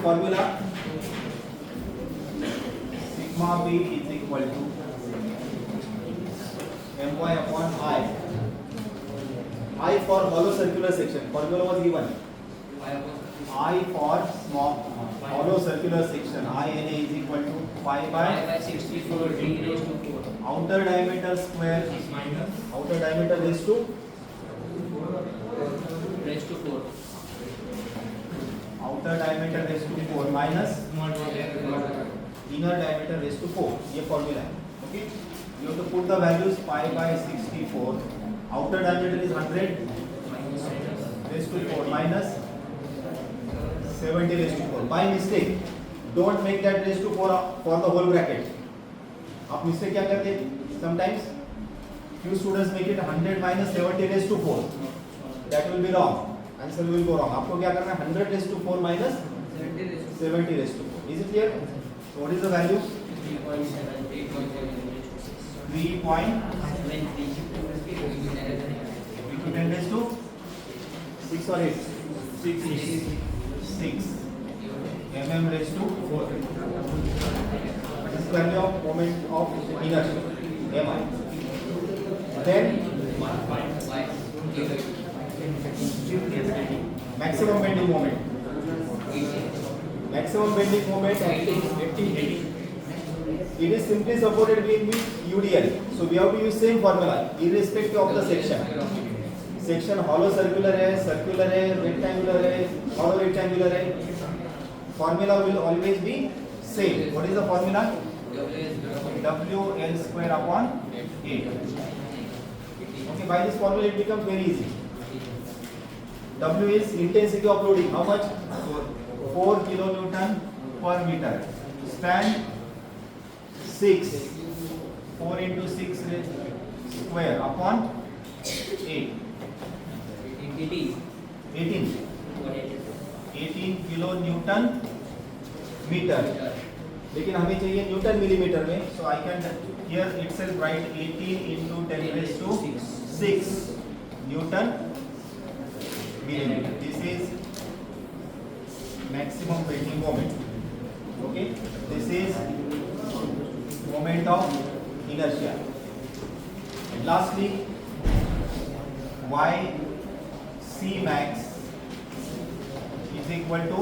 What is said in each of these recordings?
formula sigma b is equal to my upon I for hollow circular section. Formula was given. I for small hollow circular section. I n a is equal to pi by 64 d raised to 4. outer diameter square Is minus outer diameter raised to raised to 4. outer diameter raised to 4 minus Small diameter. inner diameter raised to 4. ये formula है. Okay. You have to put the values pi by 64. Outer diameter is 100 raised to 4 minus 70 raised to 4. By mistake, don't make that raised to 4 for the whole bracket. आप mistake क्या करते हैं? Sometimes few students make it 100 minus 70 raised to 4. That will be wrong. Answer will go wrong. आपको क्या करना है? 100 raised to 4 minus 70 raised to 4. Is it clear? So what is the value? 3.7 10 raised to 6 or 8? 6 mm raised to 4. This is value of moment of inertia, mi. Then maximum bending moment. Maximum bending moment 80. It is simply supported with UDL. So we have to use same formula irrespective of the section. Section hollow circular है, circular है, rectangular है, hollow rectangular है. Formula will always be same. What is the formula? WL square upon 8. Okay, by this formula it becomes very easy. W is intensity of loading. How much? 4 kilonewton per meter. Span 6. 4 into 6 square upon 8. 18 kilo newton metre. लेकिन हमें चाहिए newton millimetre में. So I can here itself write 18 into 10 raised to 6 newton millimeter. This is maximum bending moment. Okay, this is moment of inertia. And lastly, y c max is equal to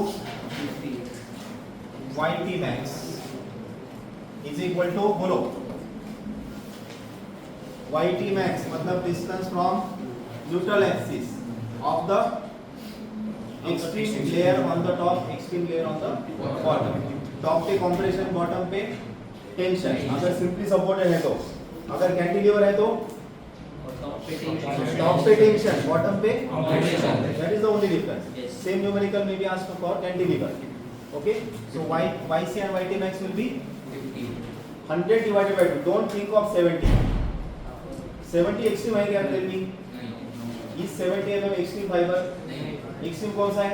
yt max is equal to बोलो yt max मतलब distance from neutral axis of the extreme layer on the top, extreme layer on the bottom. Top पे compression, bottom पे tension. अगर simply supported है तो, अगर cantilever है तो top पे tension, bottom पे compression. That is the only difference. Same numerical may be asked for cantilever. Okay, so yc and yt max will be 100 divided by 2. Don't think of 70. 70 extreme है क्या? Tell me. Is 70 mm extreme fiber? Extreme कौन सा है?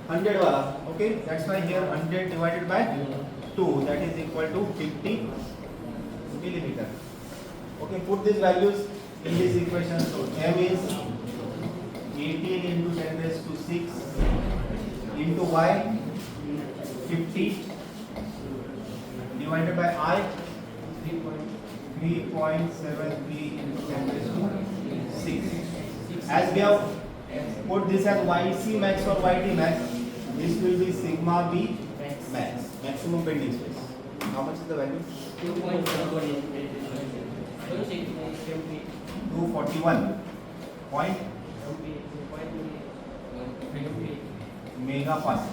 100 वाला. Okay, that's why here 100 divided by 2, that is equal to 50 millimeter. Okay, put these values in this equation. So m is 18 into 10 raised to 6 into y 50 divided by I 3.73 into 10 raised to 6. As we have put this as yc max or yt max, this will be sigma b max, maximum bending stress. How much is the value? 241 point megapascal.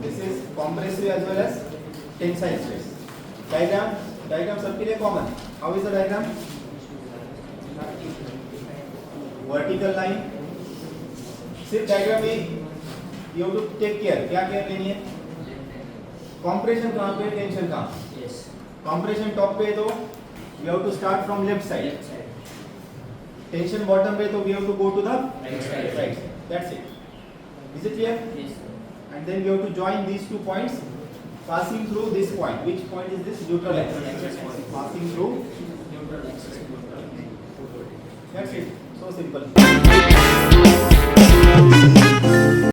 This is compressive as well as tensile stress. Diagram सबके लिए common. How is the diagram? Vertical line. सिर्फ diagram में you have to take care. क्या care लेनी है? Compression कहाँ पे? Tension कहाँ? Compression top पे तो we have to start from left side. Tension bottom पे तो we have to go to the right side. That's it. Is it clear? Yes. And then we have to join these 2 points passing through this point. Which point is this? Neutral axis. Passing through. Neutral axis. That's it. So simple.